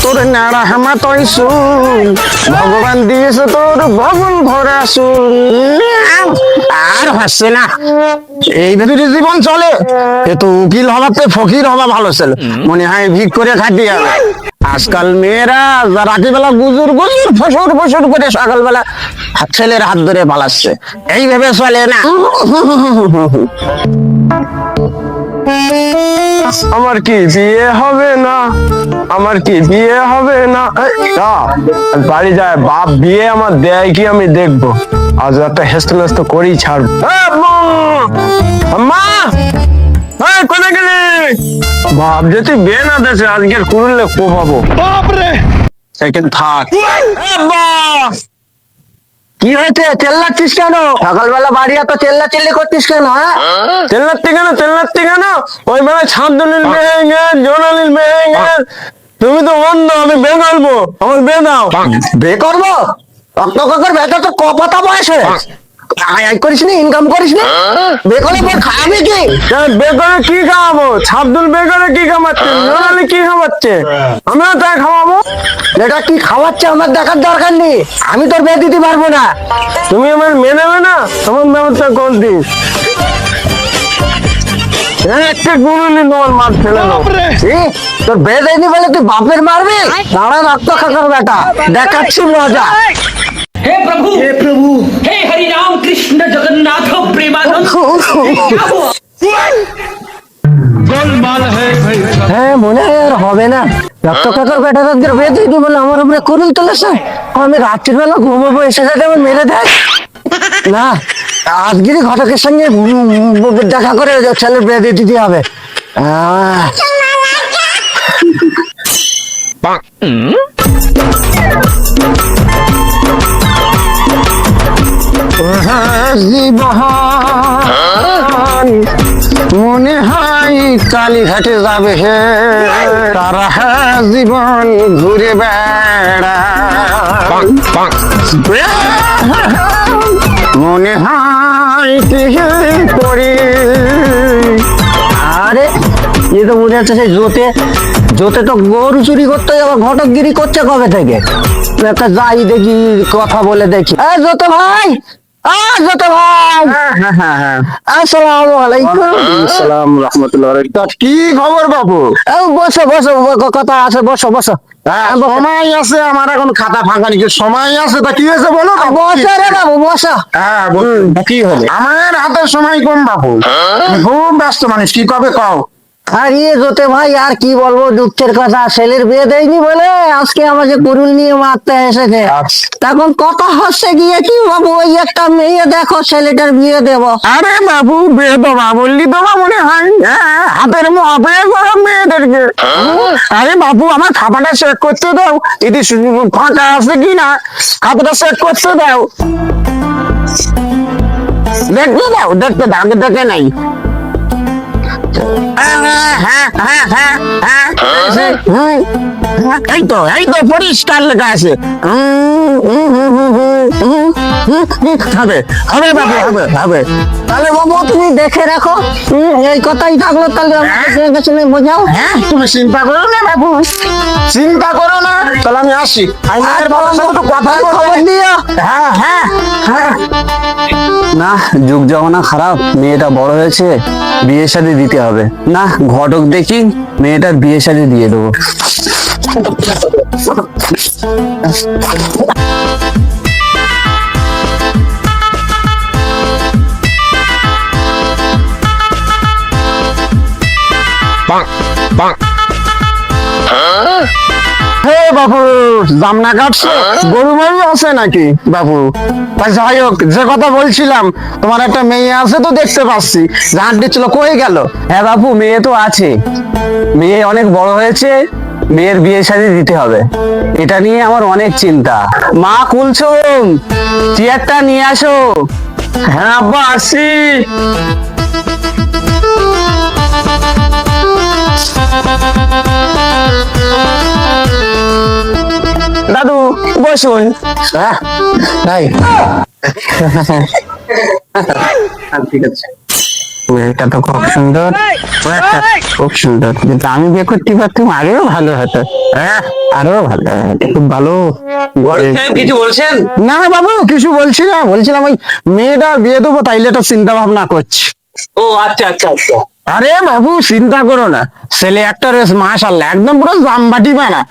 তোর নাড়া হামা তৈ শুন, ভগবান দিয়েছে তোর বগল ভরা শুন। আর হাসছে না, এইভাবে জীবন চলে। এ তো উকিল হওয়াতে ফকির হওয়া ভালো ছিল, মনে হয় ভিক করে খাইতে হবে। আজকাল মেয়েরা রাত্রিবেলা গুজুর গুজুর ফসর ফসর করে সকালবেলা ছেলের হাত ধরে পালাচ্ছে, এইভাবে চলে না। আমার কি বিয়ে হবে না, আমার কি বিয়ে হবে না? বাড়ি যায়, বাপ বিয়ে আমার দেয় কি আমি দেখবো। আজ একটা হেস্ত মেস্ত করেই ছাড়বো। মা, কোথায় গেলি? বাপ যদি বিয়ে না দেশে আজকের কুড়ুলে কোপাবো। বাপরে, সেখানে থাক। কি হয়েছে, চেল্লাচ্ছিস কেন? সকালবেলা বাড়ি এত চেল্লা চিল্লি করছিস কেন? চেল্লাচ্ছি কেন, চেল্লাচ্ছি কেন? ওই বেলা ছাদলিল মেহেঙ্গে, জোনালিল মেহেঙ্গে। তুমি তো অন্ধ, আমি বে করবো, আমার বে দাও। বে করবো? রক্ত কাকার বেটা তো কপাতা বয়সে আয় করিস নি, ইনকাম করিস নি, বে করে পর খাবি কি? বে করে কি খাওয়াবো? ছাদুল বে করে কি খাওয়াচ্ছে? জোনালি কি খাওয়াচ্ছে? আমিও তাই খাওয়াবো। এটা কি খাওয়াচ্ছে আমার দেখার দরকার নেই, আমি তোর বিয়ে দিতে পারবো না। তুমি আমার মেনে নেবে না, তোমার ব্যবস্থা করছি। একটা গুরুলি তোমার মার ফেলে দাও। তোর বিয়ে দেয়নি বলে তুই বাপের মারবি? দাঁড়া রক্ত কাকার বেটা, দেখাচ্ছি মজা। हे प्रभु, हे प्रभु, हे हरि राम कृष्ण जगन्नाथ प्रेमानंद। क्या हुआ? হ্যাঁ, মনে হয় আর হবে না। রক্ত কাকার বেটা তাদের বিয়ে দিবি বলে আমার উপরে করুন তুলেছে। আমি রাত্রির বেলা ঘুমাবো, এসে যাতে আমার মেরে দেয় না। আজকেরই ঘটকের সঙ্গে দেখা করে ছেলের বিয়ে দিয়ে দিতে হবে। জীবন মনে হয় কালীঘাটে যাবে হে, তারা জীবন ঘুরে বেড়া। মনে হয় কি করি। আরে এ তো মনে হচ্ছে সেই জোতে জোতে তো গরু চুরি করতে যাবো, ঘটকগিরি করছে কবে থেকে। একটা যাই দেখি, কথা বলে দেখি। যত ভাই, যত ভাই, আসসালামু আলাইকুম। আসসালাম রাহমাতুল্লাহ। কি খবর বাবু? বসো বসো, কথা আছে, বসো বসো। সময় আছে আমার, এখন খাতা ফাঁকা নাকি? সময় আছে, তা কি হয়েছে বলো। বসো রে বাবু, বসো। হ্যাঁ, কি হলো? আমার হাতে সময় কম বাবু, খুব ব্যস্ত মানুষ, কি কবে কও। আরে জোতে ভাই, আর কি বলবো দুঃখের কথা, ছেলের বিয়ে দেয়নি বলে আজকে আমাকে কুরুল নিয়ে মারতে এসেছে। তখন কথা হচ্ছে গিয়ে কি বাবু, ওই একটা মেয়ে দেখো, ছেলেটার বিয়ে দেবো। আরে বাবু, বিয়ে দেবা বললি দেবা মনে হয়, হাতের মহাপে করো মেয়েদেরকে। আরে বাবু, আমার খাতাটা চেক করতে দাও, এটি ফাঁকা আছে কিনা, খাতাটা চেক করতে দাও। দেখতে দাও, দেখতে দাও, আগে দেখে নাই। এই তো পরিষ্কার লেখা আছে। হবে হবে বাবু, হবে হবে। তাহলে বাবু তুমি দেখে রাখো, এই কথাই থাকলো। তাহলে আমাকে বোঝাও। হ্যাঁ, তুমি চিন্তা করো না বাবু, চিন্তা করো না। তাহলে আমি আসি, কথা খবর দিও। হ্যাঁ হ্যাঁ হ্যাঁ। না, যুগ জমানা খারাপ, মেয়েটা বড় হয়েছে, বিয়ে শাদী দিতে হবে। না, ঘটক দেখি মেয়েটার বিয়ে শাদী দিয়ে দেবো। হে বাবু, জামনা কাটছে, গরু মরু আছে নাকি বাবু? তা যাই হোক, যে কথা বলছিলাম, তোমার একটা মেয়ে আছে তো দেখতে পাচ্ছি, জান দিচ্ছিল, কই গেল? হ্যাঁ বাবু, মেয়ে তো আছে, মেয়ে অনেক বড় হয়েছে, মেয়ের বিয়ে শাদী দিতে হবে, এটা নিয়ে আমার অনেক চিন্তা। মা কুলছুম, চেয়ারটা নিয়ে আসো। হ্যাঁ আব্বা, আসি। দাদু বসুন। ঠিক আছে। মেয়েটা তো খুব সুন্দর, খুব সুন্দর। কিন্তু আমি বিয়ে করতে পারতাম আরো ভালো হতো। হ্যাঁ, আরো ভালো হতো, খুব ভালো। কিছু বলছেন? না বাবু, কিছু বলছি না, বলছিলাম ওই মেয়েটা বিয়ে দেবো, তাইলে তো চিন্তা ভাবনা করছি। ও আচ্ছা আচ্ছা আচ্ছা। আরে বাবু চিন্তা করো না, ছেলে একটা রেস মাশাআল্লাহ একদম পুরো জামবাটি বানা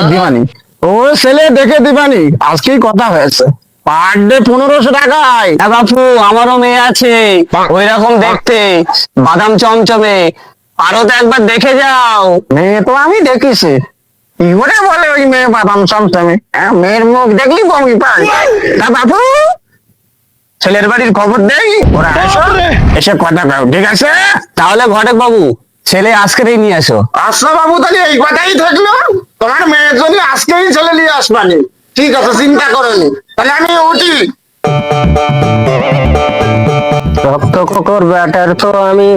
দিবানি। ও ছেলে দেখে দিবানি, আজকেই কথা হয়েছে। পার ডে 1500 টাকায়। বাপু আমারও মেয়ে আছে ওই রকম দেখতে, বাদাম চমচমে। আরো তো একবার দেখে যাও। মেয়ে তো আমি দেখেছি, কি করে বলে ওই মেয়ে বাদাম চমচমে? হ্যাঁ, মেয়ের মুখ দেখলি বমি পাই। তা বাবু ছেলের বাড়ির খবর দেই, ওরা এসে কথা কাও, ঠিক আছে? তাহলে ঘটক বাবু ছেলে আজকেরই নিয়ে আসো। আচ্ছা বাবু, তাহলে এই কথাই থাকলো, তোমার মেয়ের জন্য আজকেই ছেলে নিয়ে আসবানি। ঠিক আছে, চিন্তা করনি, তাহলে আমি উঠি। রক্ত খোকর ব্যাটার তো আমি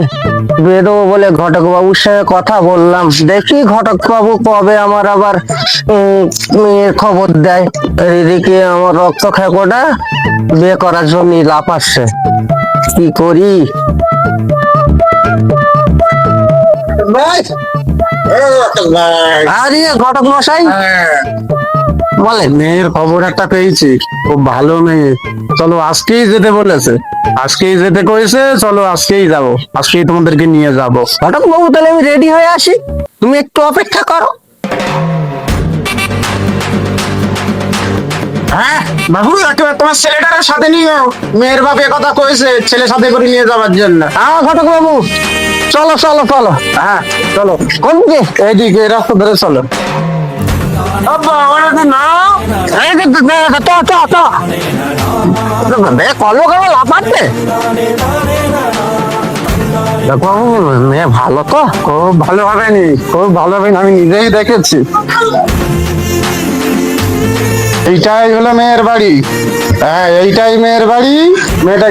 বিয়ে দেবো বলে ঘটক বাবুর সঙ্গে কথা বললাম, দেখি ঘটক বাবু কবে আমার আবার মেয়ের খবর দেয়। এদিকে আমার রক্ত খেকোটা বিয়ে করার জন্য লাফাচ্ছে, কি করি? আরে ঘটক মশাই বলেন। মেয়ের খবর একটা পেয়েছি, খুব ভালো মেয়ে। চলো আজকেই যেতে বলেছে, আজকেই যেতে কয়েছে, চলো আজকেই যাবো, আজকেই তোমাদেরকে নিয়ে যাবো। ঘটক বাবু তাহলে আমি রেডি হয়ে আসি, তুমি একটু অপেক্ষা করো। হ্যাঁ বাবু, একেবারে তোমার ছেলেটার সাথে নিও, মেয়ের বাপে কথা কয়েছে ছেলে সাথে করে নিয়ে যাওয়ার জন্য। হ্যাঁ ঘটক বাবু চলো চলো চলো। হ্যাঁ চলো, কোন দিকে? এইদিকে রাস্তা ধরে চলো। আব্বা ওরা তো না, এই যে কলো কেন লাফাচ্ছে? দেখো মেয়ে ভালো তো, খুব ভালো হবে নি, খুব ভালো হবে, আমি নিজেই দেখেছি। এইটাই হলো মেয়ের বাড়ি, হ্যাঁ এইটাই মেয়ের বাড়ি। মেয়েটা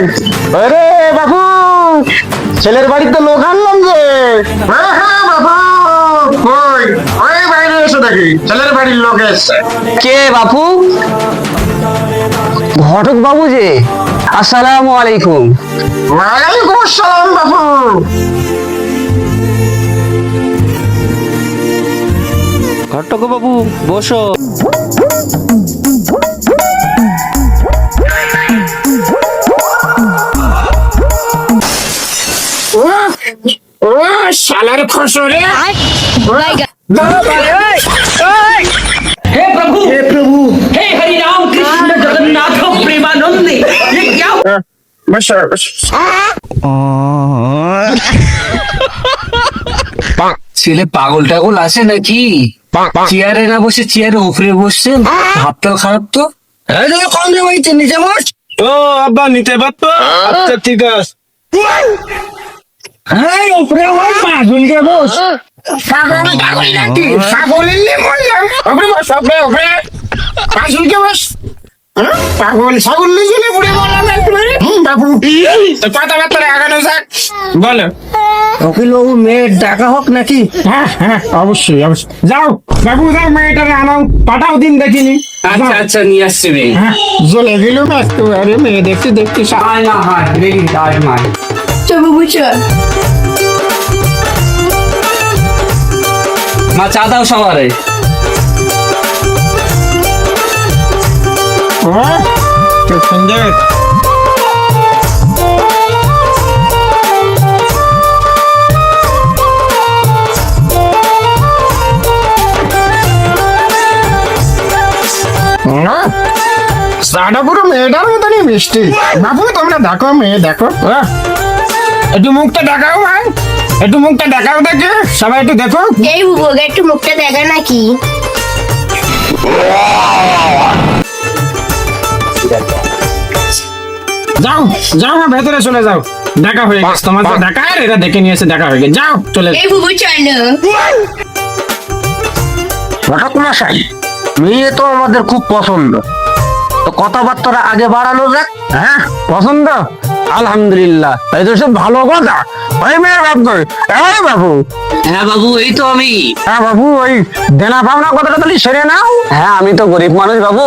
আরে বাবু, ছেলের বাড়িতে লোক আনলাম যে। হ্যাঁ হ্যাঁ বাবু, কই ওই বাইরে এসে দেখি ছেলের বাড়ির লোক এসছে। কে বাপু? ঘটক বাবু যে, আসসালামু আলাইকুম। ওয়ালাইকুম আসসালাম বাবু। ঘটক বাবু বসো। ও শালার খসরে। हे प्रभु हे हरि राम कृष्ण जगन्नाथ प्रेमानंद, ये क्या বসো বসো। ছেলে পাগল টাগল আছে নাকি? চেয়ারে না বসে চেয়ারে উপরে বসছেন, ভাবটা খারাপ তো। কোন হয়েছে নিচে বস। ও আব্বা নিতে পারতো, আচ্ছা ঠিক আছে। হ্যাঁ উপরে ওই পাঁচুলকে বস। পাগল নাকি? পাগল এলে বললাম ওপরে বস, ওপরে পাঁচুলকে বস। পাগল ছাগল নিয়ে পুড়ে বললাম একবারে। বাবু তো কথাবার্তা আগানো যাক, বলো। উকিল বাবু মেয়ের ডাকা হোক নাকি? হ্যাঁ হ্যাঁ অবশ্যই অবশ্যই, যাও বাবু যাও, মেয়েটারে আনাও, পাঠাও দিন দেখিনি। আচ্ছা আচ্ছা নিয়ে আসছে মেয়ে। হ্যাঁ জ্বলে গেল একটু, আরে মেয়ে দেখতে দেখতে আয় না হয় রেডি আয় মায়। মা চা দাও সবারে। খুব সুন্দর। চাটা পুরো মেয়েটার মতনই মিষ্টি। বাবু তোমরা দেখো, মেয়ে দেখো, একটু মুখটা দেখাও, ভাই একটু মুখটা দেখাও, দেখে সবাই একটু দেখো। এই বুবুকে একটু মুখটা দেখা নাকি? যাও যাও, ভেতরে চলে যাও, দেখা হয়ে গেছে তোমার তো দেখা, আর এটা দেখে নিয়েছে, দেখা হয়ে গেছে, যাও চলে যাও। এই বুবু চলো। ঘটক মশাই মেয়ে তো আমাদের খুব পছন্দ, তো কথাবার্তা আগে বাড়ানো যাক। হ্যাঁ পছন্দ, আলহামদুলিল্লাহ, তাই তো সব ভালো কথা। ওই মেয়ের বাপ কই? এই বাবু। হ্যাঁ বাবু এই তো আমি। হ্যাঁ বাবু, ওই দেনা পাওনা কথাটা তাহলে সেরে নাও। হ্যাঁ আমি তো গরিব মানুষ বাবু,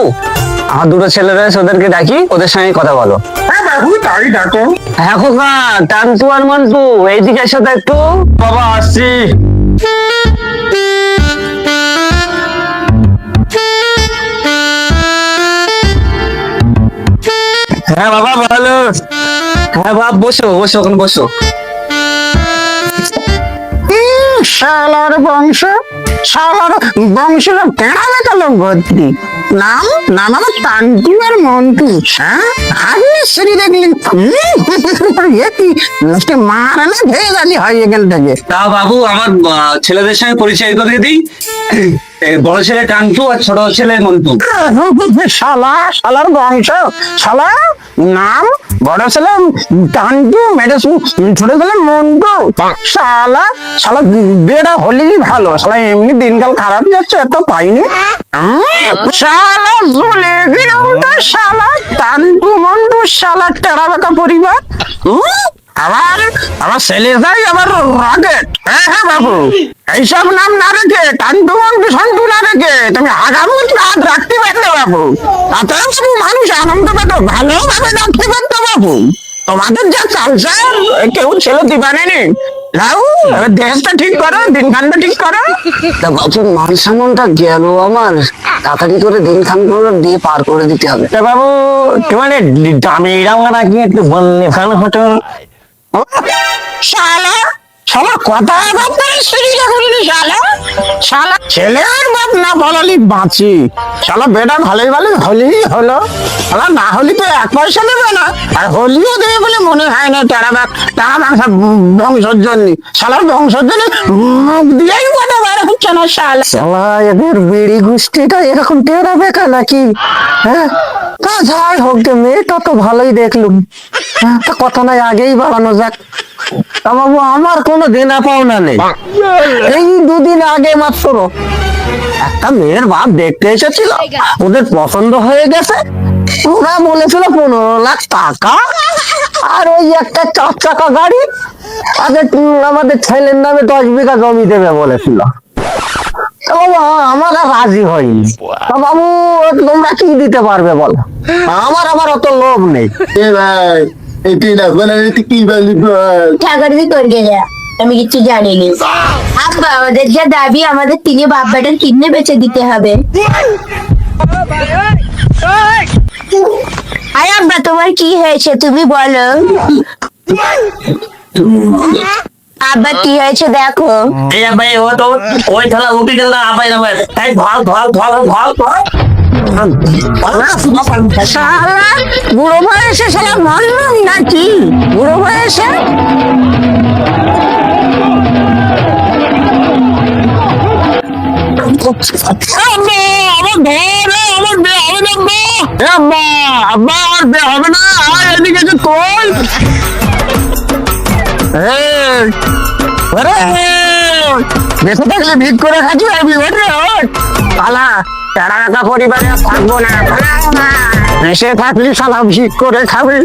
আমার দুটো ছেলে রয়েছে, ওদেরকে ডাকি, ওদের সঙ্গে কথা বলো। হ্যাঁ বাবু, তাই ডাকো। হ্যাঁ খোকা, টান্টু আর মন্টু এইদিকে এসো তো একটু। বাবা আসছি। হ্যাঁ বাবা ভালো। হ্যাঁ বাবা বসো বসো, ওখানে বসো। শালার বংশ, শালার বংশের টেড়া বেটা লোক ভর্তি। নাম নাম আমার টান্টু আর মন্টু। হ্যাঁ আপনি সেটি দেখলেন কি মারা না ভেয়ে জানি হয় এখান থেকে। তা বাবু আমার ছেলেদের সঙ্গে পরিচয় করে দিই। এই বড় ছেলে টান্টু আর ছোট ছেলে মন্টু। শালা, শালার বংশ, শালা নাম বড় ছেলে টান্টু, ছোট ছেলে মন্টু। শালা শালা বেড়া হলেই ভালো, শালা এমনি দিনকাল খারাপ যাচ্ছে, এত পাইনি। শালা বলে গেলাম তো, শালা টান্টু মন্টু, শালা টেরা বেটা পরিবার। আবার আবার ছেলে যাই আবার রকেট। হ্যাঁ হ্যাঁ বাবু, এইসব নাম না রেখে টান্টু মন্টু সন্টু না রেখে তুমি আগামী রাত রাখতে পারলে বাবু, তাতে শুধু মানুষ আনন্দ পেত, ভালোভাবে রাখতে পারতো বাবু। তোমাদের যা চালচাল কেউ ছেলে দিবানেনি। লাউ এবার দেশটা ঠিক করো, দিনখানটা ঠিক করো। তা বাবু মান সম্মানটা গেল আমার, তাড়াতাড়ি করে দিন খান দিয়ে পার করে দিতে হবে। তা বাবু তোমার দামি রাঙা কি একটু বললে ভালো হতো। শালা শালা কথা ভাবতে সুবিধা করিনি। শালা শালা ছেলের বাপ না বলালি বাঁচি। শালা বেটা ভালোই ভালো হলেই হলো, শালা না হলে তো এক পয়সা নেবে না, আর হলিও দেবে বলে মনে হয় না। টেরা মাংস বংশের জন্য, শালার বংশের জন্য মুখ দিয়েই কথা বার হচ্ছে না। শালা শালা এদের বিড়ি গোষ্ঠীটা এরকম টেরা বেকা নাকি? হ্যাঁ তা যাই হোক গে, মেয়েটা তো ভালোই দেখলুম। হ্যাঁ তা কথা নাই, আগেই বাড়ানো যাক। তা বাবু আমার কোনো দেনা পাওনা নেই। এই দুদিন আগে মাত্র একটা মেয়ের বাপ দেখতে এসেছিল, ওদের পছন্দ হয়ে গেছে। ওরা বলেছিল 15 লাখ টাকা আর ওই একটা 4 চাকা গাড়ি, আমাদের ছেলের নামে 10 বিঘা জমি দেবে বলেছিল। তা বাবু আমার আর রাজি হয়নি। তা বাবু তোমরা কি দিতে পারবে বলো? আমার অত লোভ নেই। ঠাকুরজি করবে যা, আমি কিছু জানি না। আব্বা আমাদের যা দাবি, আমাদের তিনে বাপ বেটার কিডনি বেচে দিতে হবে। আরে আব্বা তোমার কি হয়েছে তুমি বলো। আব্বা কি হয়েছে দেখো। ভাই ও তো ওই খেলা উঠে গেল না, আবার এই ধল শালা বুড়ো বয়সে শালা মরলাম নাকি? বুড়ো বয়সে হবে না। এদিকে যে কই বেঁচে থাকলে ভিক করে খাচ্ছি, পালা টেরা বেটা পরিবারে আর থাকবো না। এসে থাকলি শালা ভিক করে খাবি,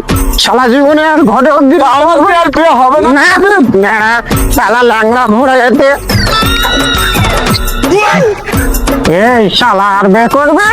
শালা জীবনে আর ঘরে অব্দি আর প্রিয় হবে না। শালা ল্যাংড়া ঘোরা যেতে এই শালা আর বে করবে।